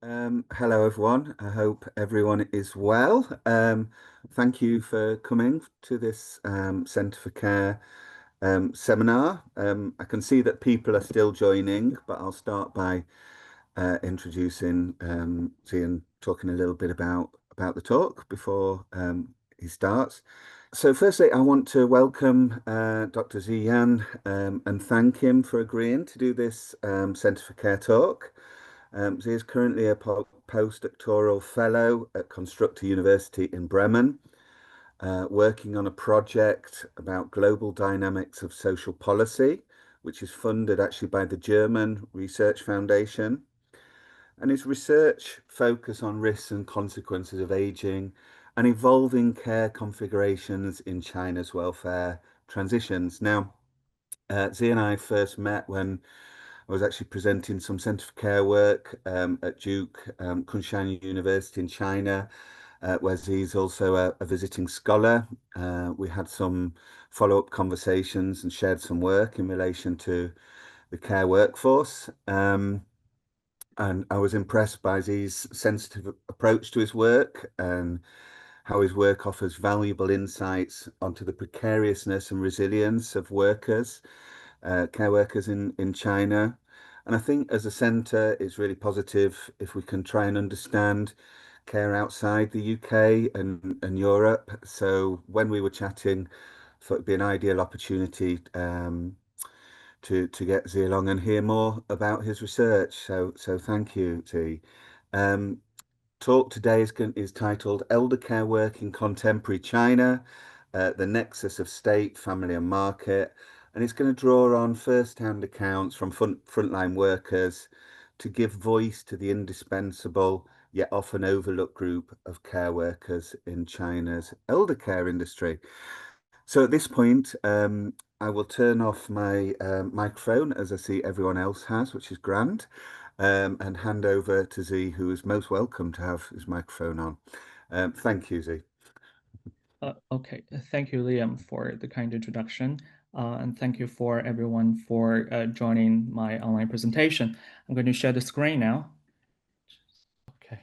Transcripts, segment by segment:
Hello, everyone. I hope everyone is well. Thank you for coming to this Centre for Care seminar. I can see that people are still joining, but I'll start by introducing Zhe Yan, talking a little bit about the talk before he starts. So, firstly, I want to welcome Dr. Zhe Yan and thank him for agreeing to do this Centre for Care talk. He is currently a postdoctoral fellow at Constructor University in Bremen, working on a project about global dynamics of social policy, which is funded actually by the German Research Foundation. And his research focus on risks and consequences of aging and evolving care configurations in China's welfare transitions. Now, Zee and I first met when I was actually presenting some Centre for Care work at Duke Kunshan University in China, where he's also a visiting scholar. We had some follow-up conversations and shared some work in relation to the care workforce. And I was impressed by his sensitive approach to his work and how his work offers valuable insights onto the precariousness and resilience of workers, care workers in China. And I think as a centre, it's really positive if we can try and understand care outside the UK and Europe. So when we were chatting, I thought it'd be an ideal opportunity to get Z along and hear more about his research. So thank you, Z. Um, Talk today is titled Eldercare Work in Contemporary China, the Nexus of State, Family and Market. And it's going to draw on first-hand accounts from frontline workers to give voice to the indispensable yet often overlooked group of care workers in China's elder care industry. So at this point, I will turn off my microphone as I see everyone else has, which is grand, and hand over to Z, who is most welcome to have his microphone on. Thank you, Z. Okay, thank you, Liam, for the kind introduction. And thank you for everyone for joining my online presentation. I'm going to share the screen now. Okay,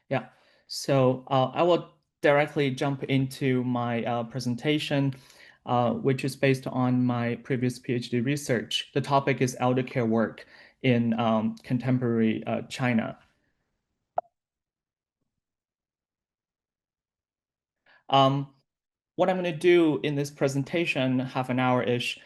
yeah. So I will directly jump into my presentation, which is based on my previous PhD research. The topic is eldercare work in contemporary China. What I'm going to do in this presentation, half an hour-ish,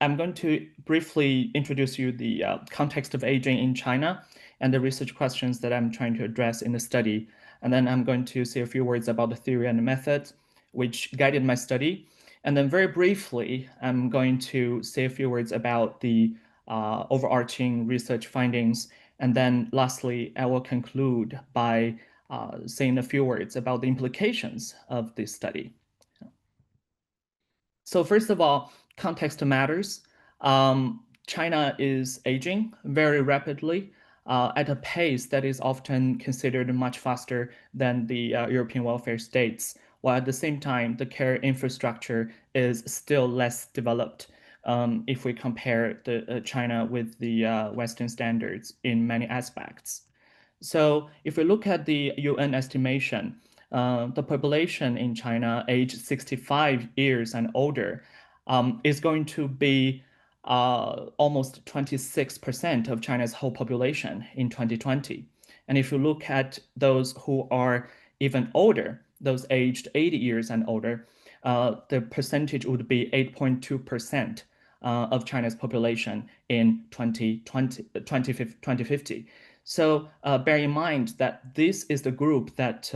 I'm going to briefly introduce you the context of aging in China and the research questions that I'm trying to address in the study. And then I'm going to say a few words about the theory and the method which guided my study. And then very briefly, I'm going to say a few words about the overarching research findings. And then lastly, I will conclude by saying a few words about the implications of this study. So first of all, context matters. China is aging very rapidly at a pace that is often considered much faster than the European welfare states, while at the same time, the care infrastructure is still less developed if we compare China with the Western standards in many aspects. So if we look at the UN estimation, the population in China aged 65 years and older is going to be almost 26% of China's whole population in 2020. And if you look at those who are even older, those aged 80 years and older, the percentage would be 8.2% of China's population in 2050. So bear in mind that this is the group that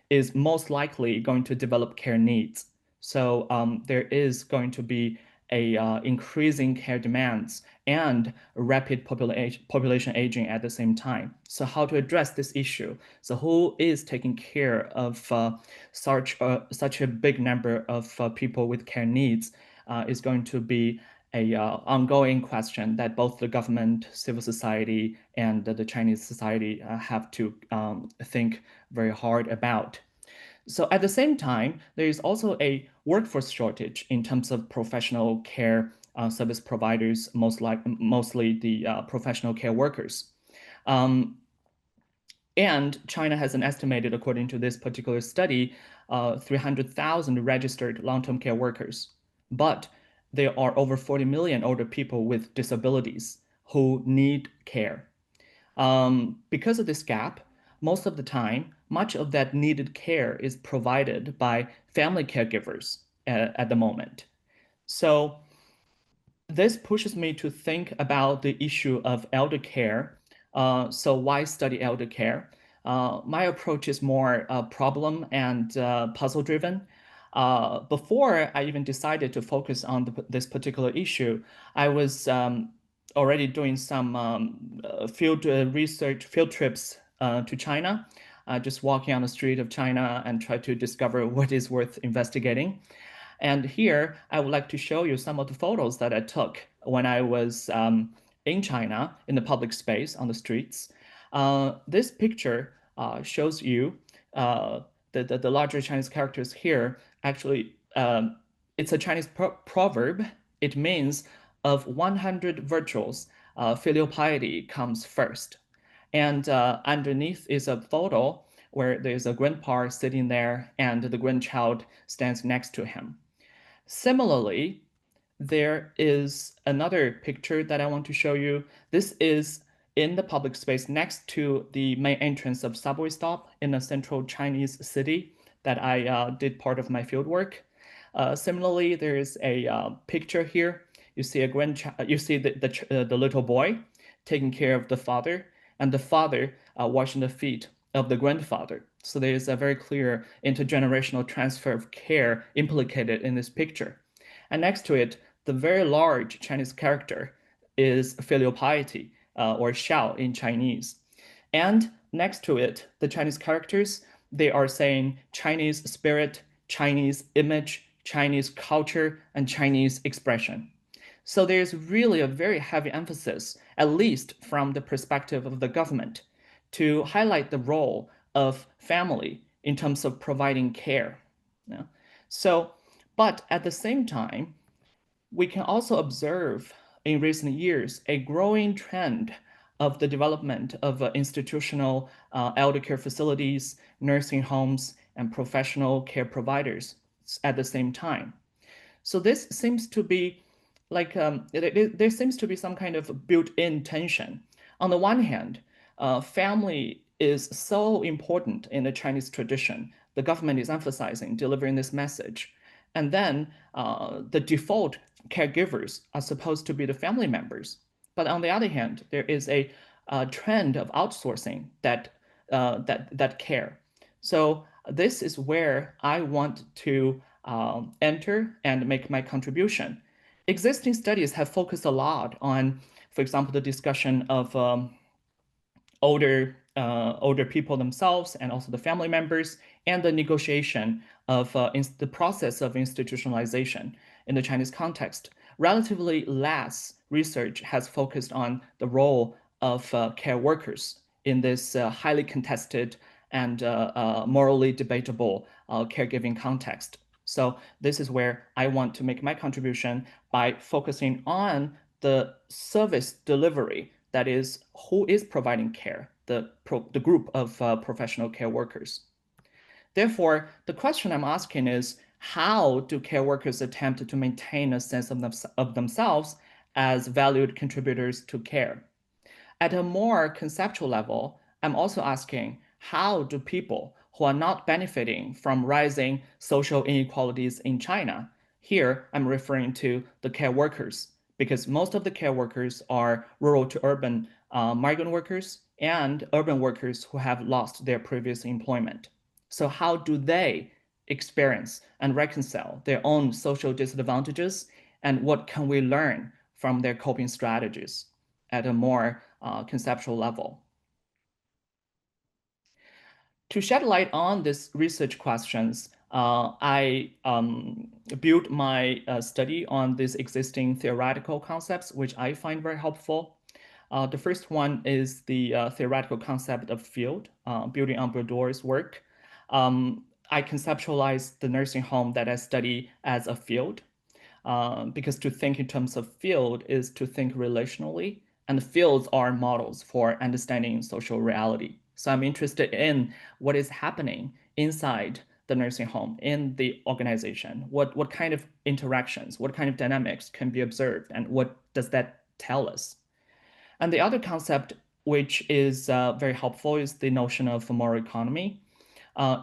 is most likely going to develop care needs. So there is going to be a increasing care demands and rapid population aging at the same time. So how to address this issue? So who is taking care of such a big number of people with care needs is going to be a ongoing question that both the government, civil society, and the Chinese society have to think very hard about. So at the same time, there is also a workforce shortage in terms of professional care service providers, mostly the professional care workers. Um, And China has an estimated, according to this particular study, 300,000 registered long-term care workers. But there are over 40 million older people with disabilities who need care. Because of this gap, most of the time, much of that needed care is provided by family caregivers at the moment. So this pushes me to think about the issue of elder care. So why study elder care? My approach is more problem and puzzle driven. Before I even decided to focus on this particular issue, I was already doing some field research, field trips to China, just walking on the street of China and try to discover what is worth investigating. And here, I would like to show you some of the photos that I took when I was in China, in the public space, on the streets. This picture shows you the larger Chinese characters here. Actually, it's a Chinese proverb. It means of 100 virtues, filial piety comes first. And underneath is a photo where there's a grandpa sitting there and the grandchild stands next to him. Similarly, there is another picture that I want to show you. This is in the public space next to the main entrance of subway stop in a central Chinese city that I did part of my field work. Similarly, there is a picture here. You see you see the little boy taking care of the father, and the father washing the feet of the grandfather. So there is a very clear intergenerational transfer of care implicated in this picture. And next to it, the very large Chinese character is filial piety, or xiao in Chinese. And next to it, the Chinese characters, they are saying Chinese spirit, Chinese image, Chinese culture, and Chinese expression. So there's really a very heavy emphasis, at least from the perspective of the government, to highlight the role of family in terms of providing care. Yeah. So, but at the same time, we can also observe in recent years a growing trend of the development of institutional elder care facilities, nursing homes, and professional care providers at the same time. So this seems to be like there seems to be some kind of built-in tension. On the one hand, family is so important in the Chinese tradition. The government is emphasizing delivering this message. And then the default caregivers are supposed to be the family members. But on the other hand, there is a trend of outsourcing that care. So this is where I want to enter and make my contribution. Existing studies have focused a lot on, for example, the discussion of older people themselves and also the family members, and the negotiation of the process of institutionalization in the Chinese context. Relatively less research has focused on the role of care workers in this highly contested and morally debatable caregiving context. So this is where I want to make my contribution by focusing on the service delivery, that is, who is providing care, the group of professional care workers. Therefore, the question I'm asking is, how do care workers attempt to maintain a sense of themselves as valued contributors to care? At a more conceptual level, I'm also asking, how do people who are not benefiting from rising social inequalities in China, here I'm referring to the care workers, because most of the care workers are rural to urban migrant workers and urban workers who have lost their previous employment. So how do they experience and reconcile their own social disadvantages, and what can we learn from their coping strategies at a more conceptual level? To shed light on these research questions, I built my study on these existing theoretical concepts, which I find very helpful. The first one is the theoretical concept of field, building on Brodor's work. I conceptualize the nursing home that I study as a field, because to think in terms of field is to think relationally, and fields are models for understanding social reality. So I'm interested in what is happening inside the nursing home in the organization. What kind of interactions, what kind of dynamics can be observed, and what does that tell us? And the other concept, which is very helpful, is the notion of moral economy.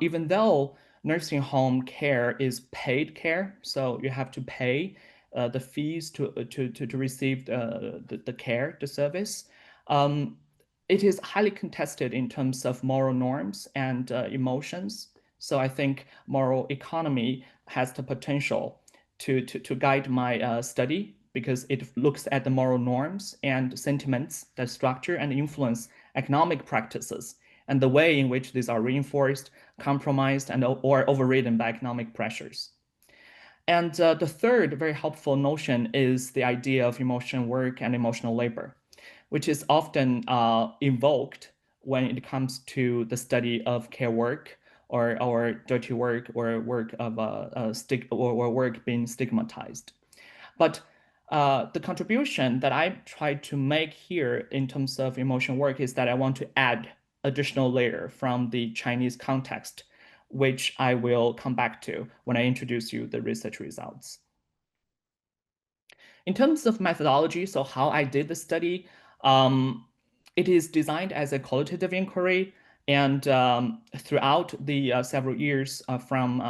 Even though nursing home care is paid care, so you have to pay the fees to receive the care, the service. Um, it is highly contested in terms of moral norms and emotions. So I think moral economy has the potential to guide my study because it looks at the moral norms and sentiments that structure and influence economic practices and the way in which these are reinforced, compromised, and or overridden by economic pressures. And the third very helpful notion is the idea of emotion work and emotional labor, which is often invoked when it comes to the study of care work or dirty work or work of or work being stigmatized. But the contribution that I try to make here in terms of emotion work is that I want to add additional layer from the Chinese context, which I will come back to when I introduce you the research results. In terms of methodology, so how I did the study, it is designed as a qualitative inquiry. And throughout the several years from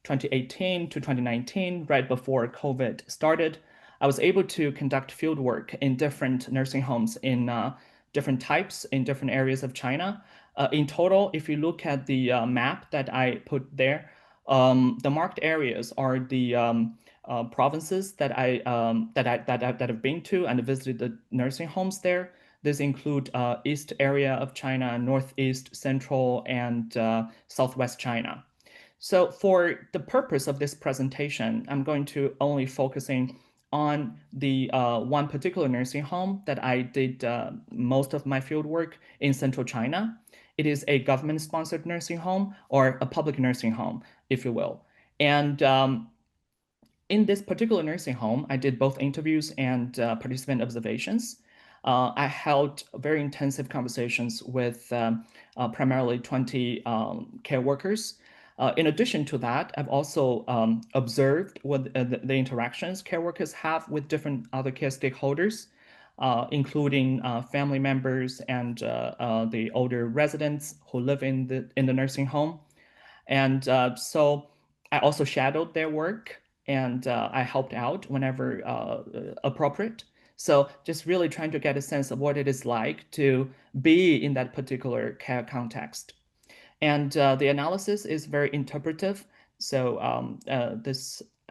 2018 to 2019, right before COVID started, I was able to conduct field work in different nursing homes in different types in different areas of China. In total, if you look at the map that I put there, the marked areas are the provinces that that I've been to and visited the nursing homes there. This include east area of China, northeast, central, and southwest China. So for the purpose of this presentation, I'm going to only focusing on the one particular nursing home that I did most of my field work in central China. It is a government-sponsored nursing home or a public nursing home, if you will. And in this particular nursing home, I did both interviews and participant observations. I held very intensive conversations with primarily 20 care workers. In addition to that, I've also observed what the interactions care workers have with different other care stakeholders, including family members and the older residents who live in the nursing home. And so I also shadowed their work and I helped out whenever appropriate. So just really trying to get a sense of what it is like to be in that particular care context. And the analysis is very interpretive. So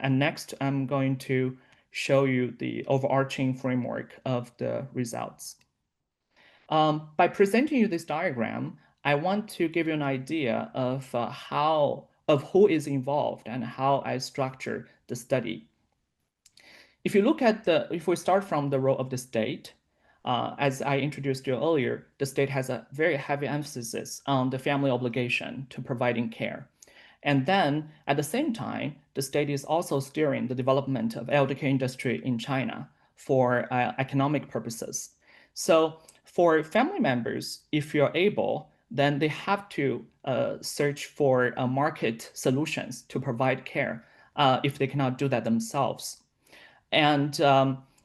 next I'm going to show you the overarching framework of the results. By presenting you this diagram, I want to give you an idea of who is involved and how I structure the study. If we start from the role of the state, as I introduced you earlier, the state has a very heavy emphasis on the family obligation to providing care. And then at the same time, the state is also steering the development of eldercare industry in China for economic purposes. So for family members, if you're able, then they have to search for market solutions to provide care if they cannot do that themselves. And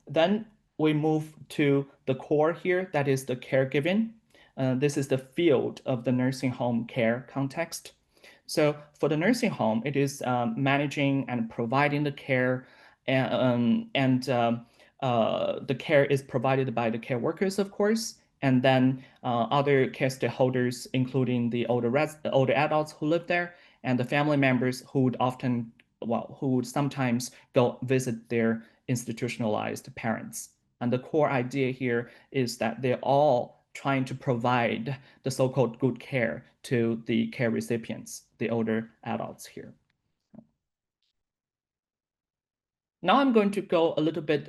then we move to the core here, that is the caregiving. This is the field of the nursing home care context. So for the nursing home, it is managing and providing the care, and the care is provided by the care workers, of course, and then other care stakeholders, including the older adults who live there, and the family members who would often, well, who would sometimes go visit their institutionalized parents. And the core idea here is that they're all trying to provide the so-called good care to the care recipients, the older adults here. Now I'm going to go a little bit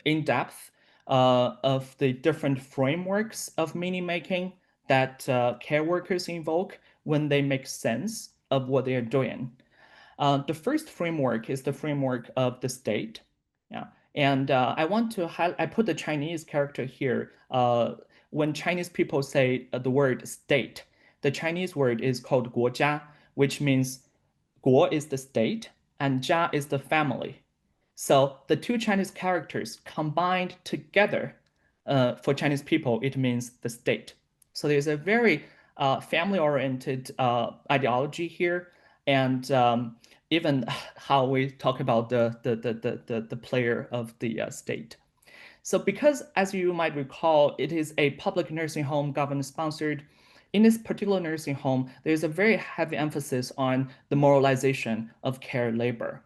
in depth of the different frameworks of meaning making that care workers invoke when they make sense of what they are doing. The first framework is the framework of the state. Yeah. And I want to I put the Chinese character here when Chinese people say the word state, the Chinese word is called 国家, which means 国 is the state and 家 is the family. So the two Chinese characters combined together, for Chinese people, it means the state. So there's a very family-oriented ideology here, and even how we talk about the player of the state. So because, as you might recall, it is a public nursing home, government-sponsored, in this particular nursing home, there's a very heavy emphasis on the moralization of care labor.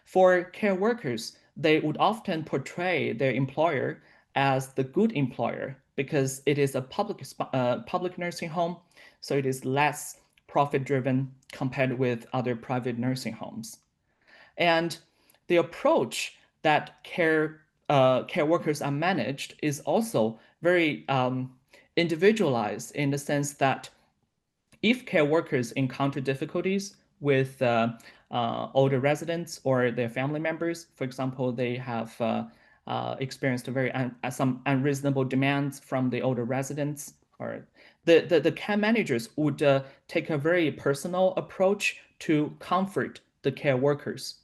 For care workers, they would often portray their employer as the good employer because it is a public nursing home, so it is less profit-driven compared with other private nursing homes. And the approach that care workers are managed is also very individualized in the sense that if care workers encounter difficulties with older residents or their family members, for example, they have experienced some unreasonable demands from the older residents, or the care managers would take a very personal approach to comfort the care workers,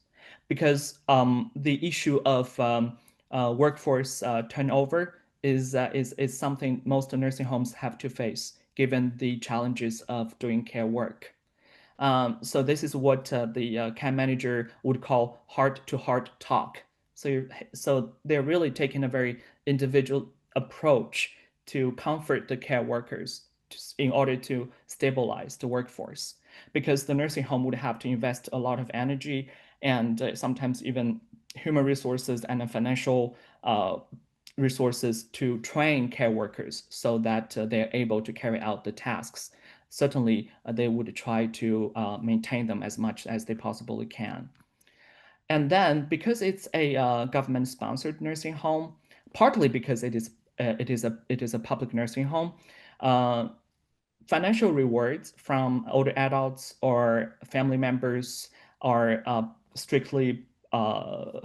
because the issue of workforce turnover is something most nursing homes have to face, given the challenges of doing care work. So this is what the care manager would call heart-to-heart talk. So they're really taking a very individual approach to comfort the care workers in order to stabilize the workforce, because the nursing home would have to invest a lot of energy and sometimes even human resources and financial resources to train care workers so that they're able to carry out the tasks. Certainly, they would try to maintain them as much as they possibly can. And then, because it's a government-sponsored nursing home, partly because it is a public nursing home, financial rewards from older adults or family members are strictly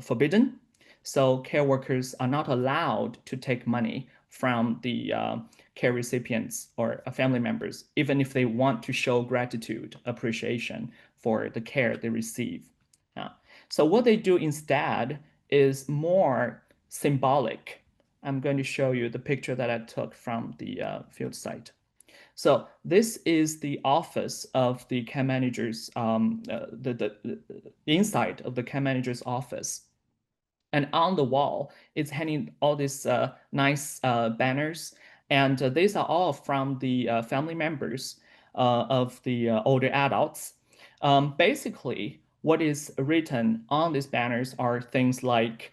forbidden. So care workers are not allowed to take money from the care recipients or family members, even if they want to show gratitude, appreciation for the care they receive. So what they do instead is more symbolic. I'm going to show you the picture that I took from the field site. So this is the office of the care manager's, the inside of the care manager's office. And on the wall, it's hanging all these nice banners. And these are all from the family members of the older adults. Basically, what is written on these banners are things like,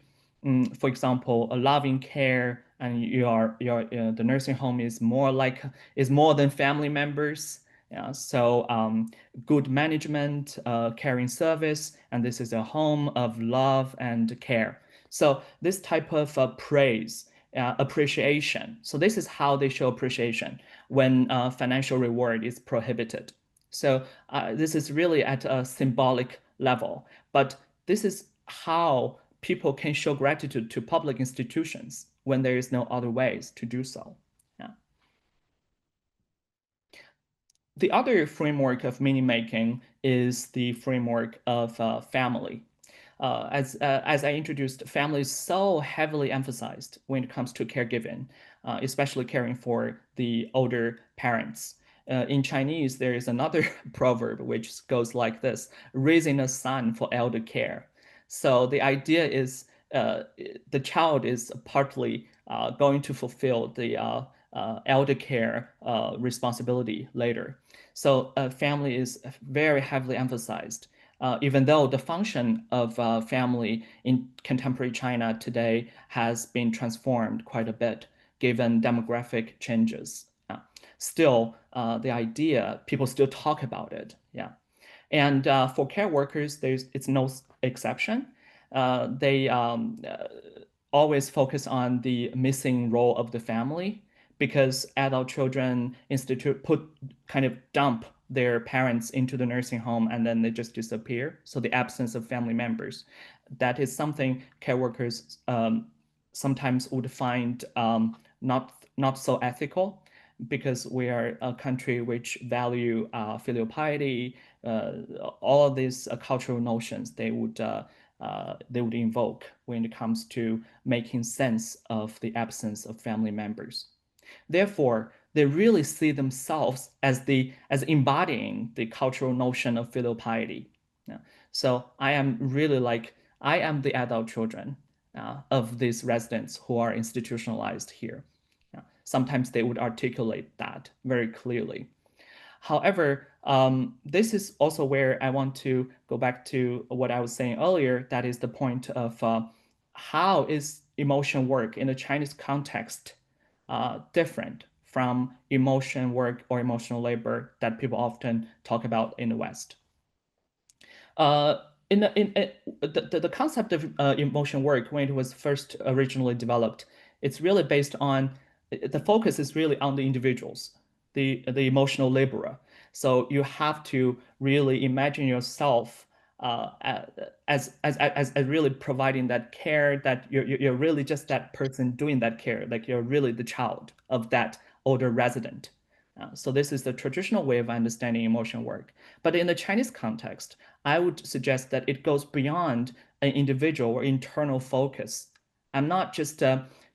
for example, a loving care, and the nursing home is more than family members. Yeah, so good management, caring service, and this is a home of love and care. So this type of praise, appreciation. So this is how they show appreciation when financial reward is prohibited. So this is really at a symbolic level, but this is how people can show gratitude to public institutions when there is no other ways to do so. Yeah. The other framework of meaning making is the framework of family. As I introduced, family is so heavily emphasized when it comes to caregiving, especially caring for the older parents. In Chinese, there is another proverb which goes like this: raising a son for elder care. So the idea is the child is partly going to fulfill the elder care responsibility later. So family is very heavily emphasized. Even though the function of family in contemporary China today has been transformed quite a bit given demographic changes. Still, the idea, people still talk about it. Yeah. And for care workers, it's no exception. They always focus on the missing role of the family, because adult children kind of dump their parents into the nursing home and then they just disappear. So the absence of family members, that is something care workers sometimes would find not not so ethical, because we are a country which value filial piety, all of these cultural notions they would invoke when it comes to making sense of the absence of family members. Therefore, they really see themselves as embodying the cultural notion of filial piety. Yeah. So I am really like I am the adult children of these residents who are institutionalized here. Yeah. Sometimes they would articulate that very clearly. However, this is also where I want to go back to what I was saying earlier. That is the point of how is emotion work in the Chinese context different from emotion work or emotional labor that people often talk about in the West. Uh, the concept of emotion work, when it was first originally developed, it's really based on the focus is really on the individuals, the emotional laborer. So you have to really imagine yourself as really providing that care, that you're really just that person doing that care, like you're really the child of that older resident. So this is the traditional way of understanding emotion work. But in the Chinese context, I would suggest that it goes beyond an individual or internal focus. I'm not just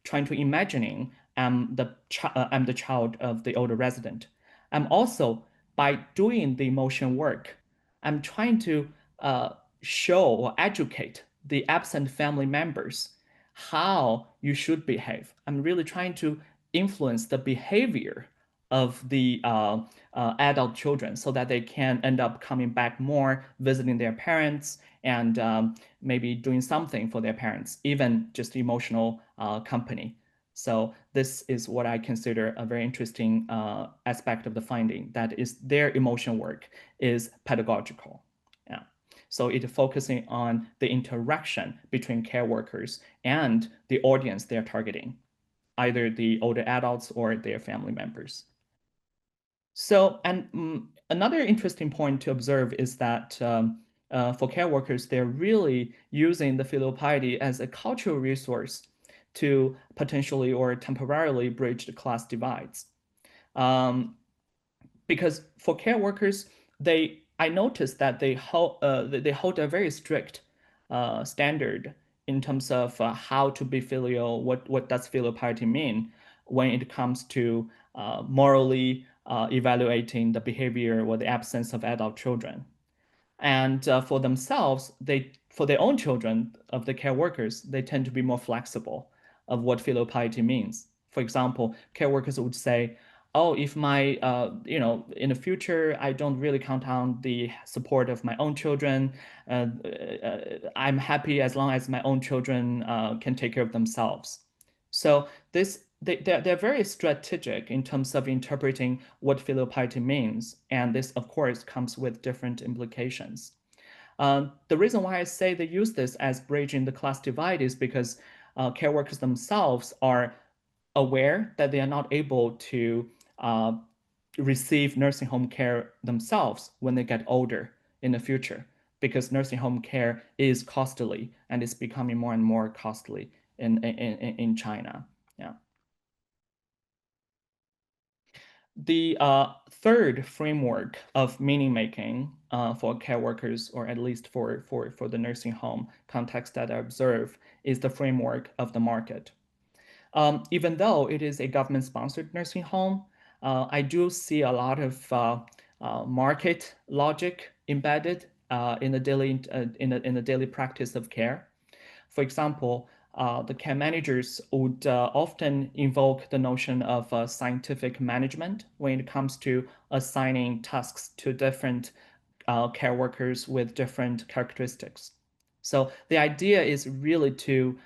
trying to imagining I'm the child of the older resident. I'm also, by doing the emotion work, I'm trying to show or educate the absent family members how you should behave. I'm really trying to influence the behavior of the adult children so that they can end up coming back more, visiting their parents, and maybe doing something for their parents, even just emotional company. So this is what I consider a very interesting aspect of the finding, that is their emotion work is pedagogical. Yeah. So it focusing on the interaction between care workers and the audience they're targeting, either the older adults or their family members. So, and another interesting point to observe is that for care workers, they're really using the filial piety as a cultural resource to potentially or temporarily bridge the class divides. Um, because for care workers, I noticed that they hold a very strict standard in terms of how to be filial. What does filial piety mean when it comes to morally evaluating the behavior or the absence of adult children? And for themselves, for their own children of the care workers, they tend to be more flexible of what filial piety means. For example, care workers would say, "Oh, if my, in the future, I don't really count on the support of my own children. I'm happy as long as my own children can take care of themselves." So they're very strategic in terms of interpreting what filial piety means, and this, of course, comes with different implications. The reason why I say they use this as bridging the class divide is because care workers themselves are aware that they are not able to receive nursing home care themselves when they get older in the future, because nursing home care is costly and it's becoming more and more costly in China. Yeah. The third framework of meaning making for care workers, or at least for the nursing home context that I observe, is the framework of the market. Even though it is a government-sponsored nursing home, I do see a lot of market logic embedded in the daily practice of care. For example, the care managers would often invoke the notion of scientific management when it comes to assigning tasks to different care workers with different characteristics. So the idea is really to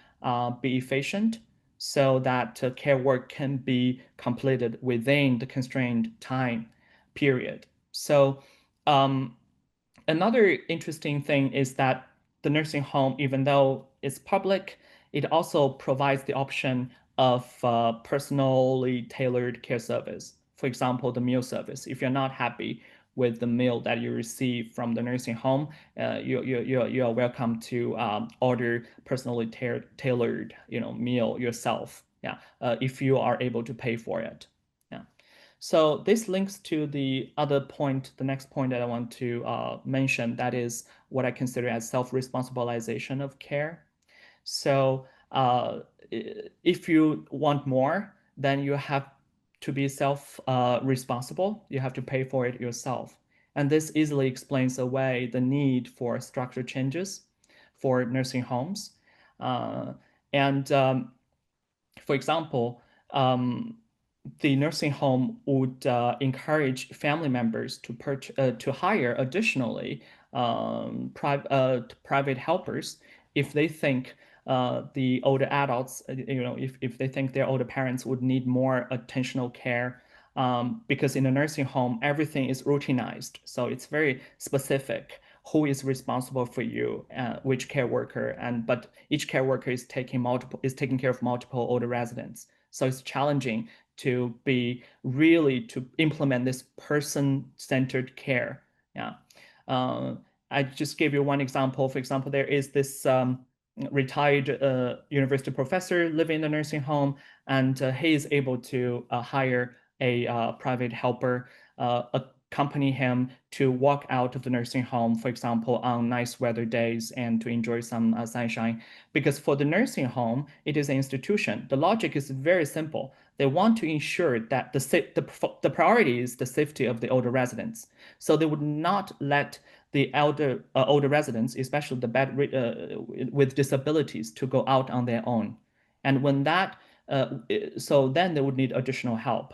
be efficient so that care work can be completed within the constrained time period. So another interesting thing is that the nursing home, even though it's public, it also provides the option of personally tailored care service. For example, the meal service. If you're not happy with the meal that you receive from the nursing home, you are welcome to order personally tailored meal yourself. Yeah, if you are able to pay for it. Yeah. So this links to the other point, the next point that I want to mention, that is what I consider as self-responsibilization of care. So if you want more, then you have to be self-responsible. You have to pay for it yourself. And this easily explains away the need for structure changes for nursing homes. And for example, the nursing home would encourage family members to hire additionally private helpers if they think the older adults, if they think their older parents would need more attentional care, because in a nursing home everything is routinized, so it's very specific who is responsible for you, which care worker, but each care worker is taking care of multiple older residents. So it's challenging to implement this person-centered care. Yeah. I just gave you one example. For example, there is this retired university professor living in a nursing home, and he is able to hire a private helper, accompany him to walk out of the nursing home, for example, on nice weather days and to enjoy some sunshine. Because for the nursing home, it is an institution. The logic is very simple. They want to ensure that the priority is the safety of the older residents. So they would not let the older residents, especially with disabilities, to go out on their own. And so then they would need additional help.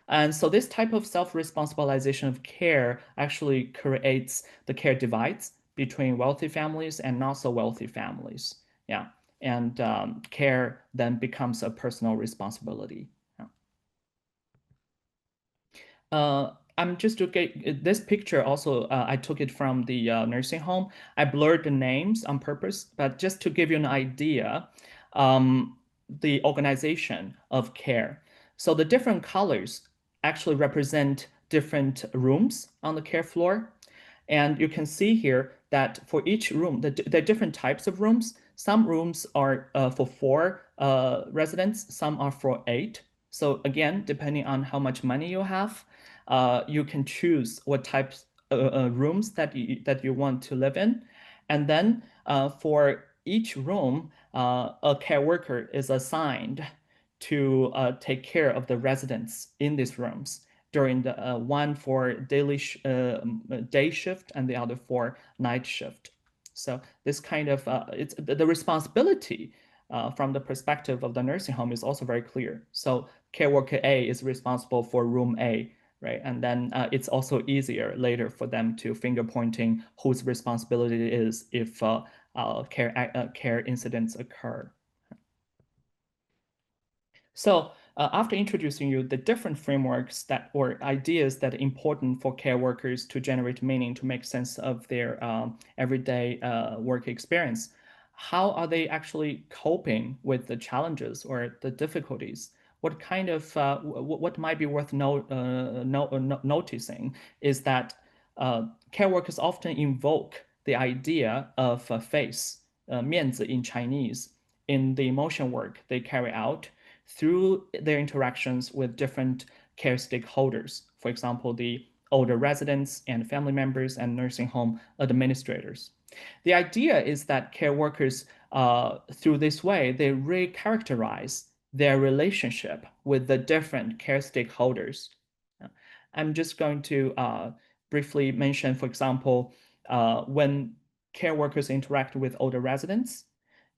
And so this type of self-responsibilization of care actually creates the care divides between wealthy families and not so wealthy families. Yeah. And care then becomes a personal responsibility. I'm just to get this picture also, I took it from the nursing home. I blurred the names on purpose, but just to give you an idea, the organization of care. So the different colors actually represent different rooms on the care floor. And you can see here that for each room, there are different types of rooms. Some rooms are for 4 residents, some are for 8. So again, depending on how much money you have, you can choose what types rooms that you want to live in. And then for each room, a care worker is assigned to take care of the residents in these rooms during the one for day shift and the other for night shift. So this kind of it's the responsibility from the perspective of the nursing home is also very clear. So care worker A is responsible for room A, right? And then it's also easier later for them to finger pointing whose responsibility it is if care incidents occur. So after introducing you the different frameworks or ideas that are important for care workers to generate meaning, to make sense of their everyday work experience, how are they actually coping with the challenges or the difficulties? What kind of what might be worth noticing is that care workers often invoke the idea of face, 面子 in Chinese, in the emotion work they carry out through their interactions with different care stakeholders. For example, the older residents and family members and nursing home administrators. The idea is that care workers, through this way, they recharacterize their relationship with the different care stakeholders. I'm just going to briefly mention, for example, when care workers interact with older residents,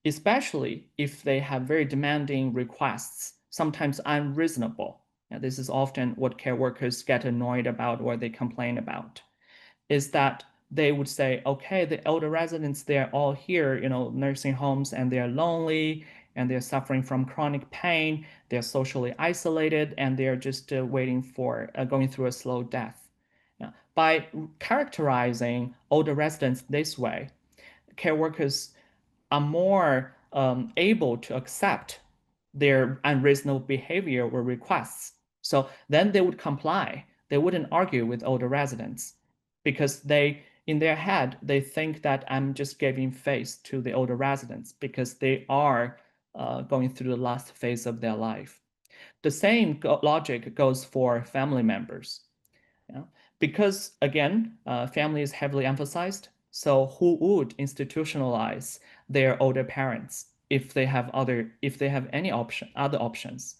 especially if they have very demanding requests, sometimes unreasonable. And this is often what care workers get annoyed about or they complain about, is that they would say, okay, the elder residents, they're all here, nursing homes, and they're lonely, and they're suffering from chronic pain, they're socially isolated, and they're just waiting for going through a slow death. Now, by characterizing older residents this way, care workers are more able to accept their unreasonable behavior or requests. So then they would comply. They wouldn't argue with older residents because in their head, they think that I'm just giving face to the older residents because they are going through the last phase of their life. The same logic goes for family members. Yeah. Because again, family is heavily emphasized. So who would institutionalize their older parents if they have any other options?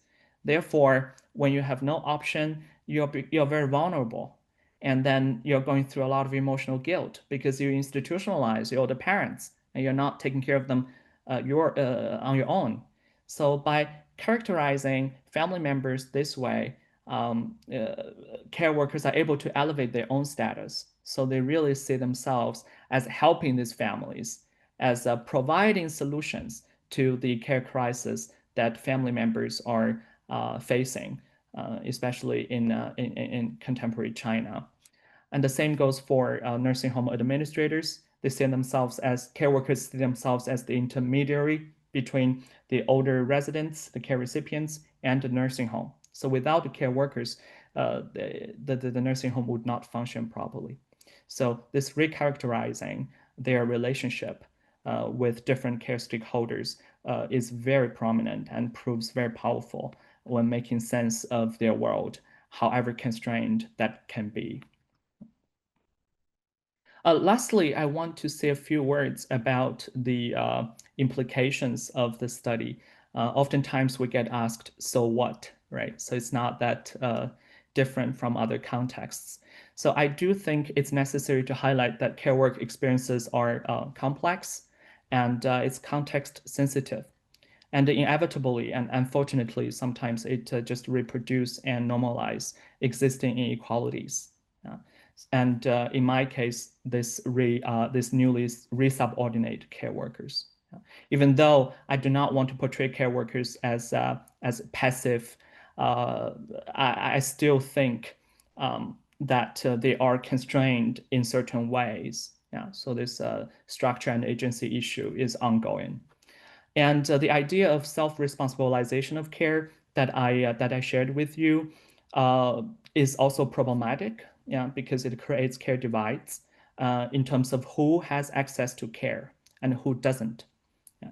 Therefore, when you have no option, you're very vulnerable. And then you're going through a lot of emotional guilt because you institutionalize your older parents and you're not taking care of them on your own. So by characterizing family members this way, care workers are able to elevate their own status. So they really see themselves as helping these families, as providing solutions to the care crisis that family members are facing, especially in contemporary China. And the same goes for nursing home administrators. They see themselves as care workers, see themselves as the intermediary between the older residents, the care recipients, and the nursing home. So without the care workers, the nursing home would not function properly. So this recharacterizing their relationship with different care stakeholders is very prominent and proves very powerful when making sense of their world, however constrained that can be. Lastly, I want to say a few words about the implications of the study. Oftentimes we get asked, so what, right? So it's not that different from other contexts. So I do think it's necessary to highlight that care work experiences are complex and it's context sensitive. And inevitably and unfortunately, sometimes it just reproduce and normalize existing inequalities. And in my case, this newly resubordinate care workers. Even though I do not want to portray care workers as passive, I still think that they are constrained in certain ways. Yeah, so this structure and agency issue is ongoing. And the idea of self-responsibilization of care that I shared with you is also problematic, yeah, because it creates care divides in terms of who has access to care and who doesn't.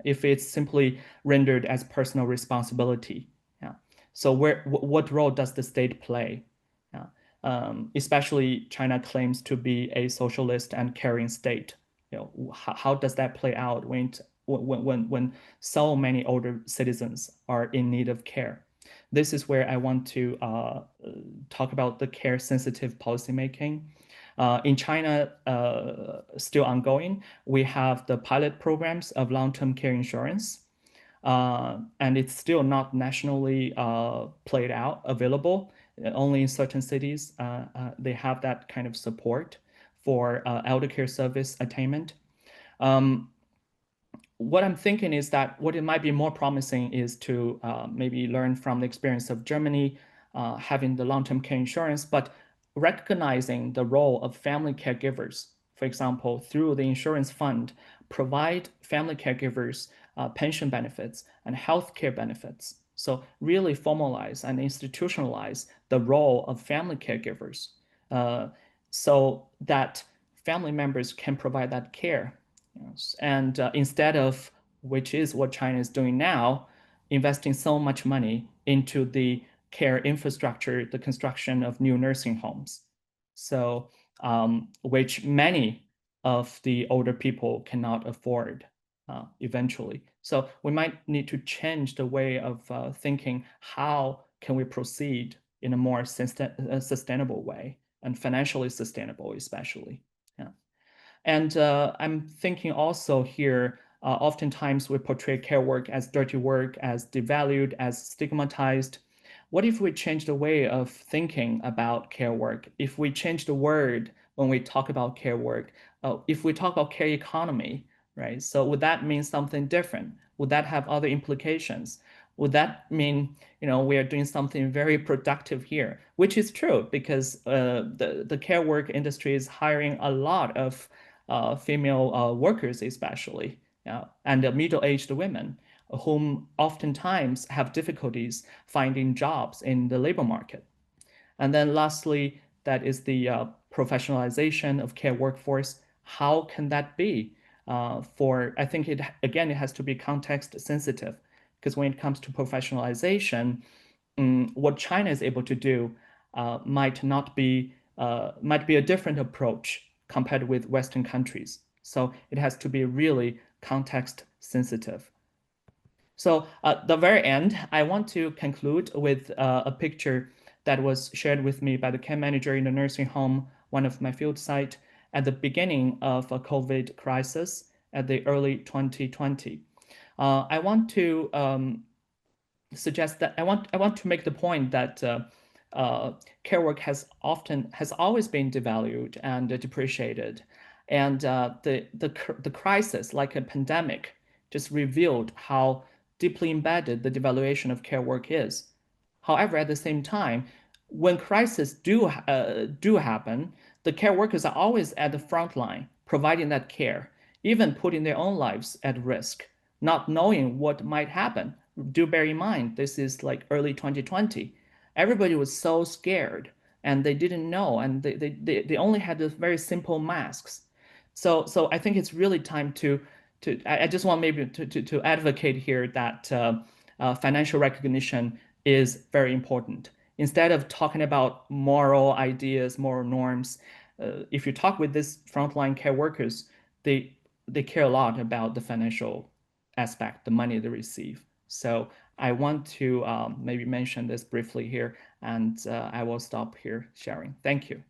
If it's simply rendered as personal responsibility, yeah. So what role does the state play? Yeah. Especially China claims to be a socialist and caring state. You know, how does that play out when so many older citizens are in need of care? This is where I want to talk about the care sensitive policymaking. In China, still ongoing, we have the pilot programs of long-term care insurance, and it's still not nationally played out, available. Only in certain cities, they have that kind of support for elder care service attainment. What I'm thinking is that what it might be more promising is to maybe learn from the experience of Germany having the long-term care insurance, but recognizing the role of family caregivers. For example, through the insurance fund, provide family caregivers pension benefits and healthcare benefits. So really formalize and institutionalize the role of family caregivers so that family members can provide that care. Yes. And instead of, which is what China is doing now, investing so much money into the care infrastructure, the construction of new nursing homes. So, which many of the older people cannot afford eventually. So we might need to change the way of thinking, how can we proceed in a more sustainable way and financially sustainable, especially. Yeah. And I'm thinking also here, oftentimes we portray care work as dirty work, as devalued, as stigmatized. What if we change the way of thinking about care work? If we change the word when we talk about care work, if we talk about care economy, right? So would that mean something different? Would that have other implications? Would that mean, we are doing something very productive here, which is true because the care work industry is hiring a lot of female workers, especially, and middle-aged women, whom oftentimes have difficulties finding jobs in the labor market. And then lastly, that is the professionalization of care workforce. How can that be? I think it has to be context sensitive, because when it comes to professionalization, what China is able to do might be a different approach compared with Western countries. So it has to be really context sensitive. So at the very end, I want to conclude with a picture that was shared with me by the care manager in the nursing home, one of my field sites, at the beginning of a COVID crisis at the early 2020. I want to suggest that I want to make the point that care work has always been devalued and depreciated, and the crisis, like a pandemic, just revealed how deeply embedded the devaluation of care work is. However, at the same time, when crises do happen, the care workers are always at the front line, providing that care, even putting their own lives at risk, not knowing what might happen. Do bear in mind, this is like early 2020. Everybody was so scared and they didn't know, and they only had the very simple masks. So I think it's really time I just want maybe to advocate here that financial recognition is very important. Instead of talking about moral ideas, moral norms, if you talk with these frontline care workers, they care a lot about the financial aspect, the money they receive. So I want to maybe mention this briefly here, and I will stop here sharing. Thank you.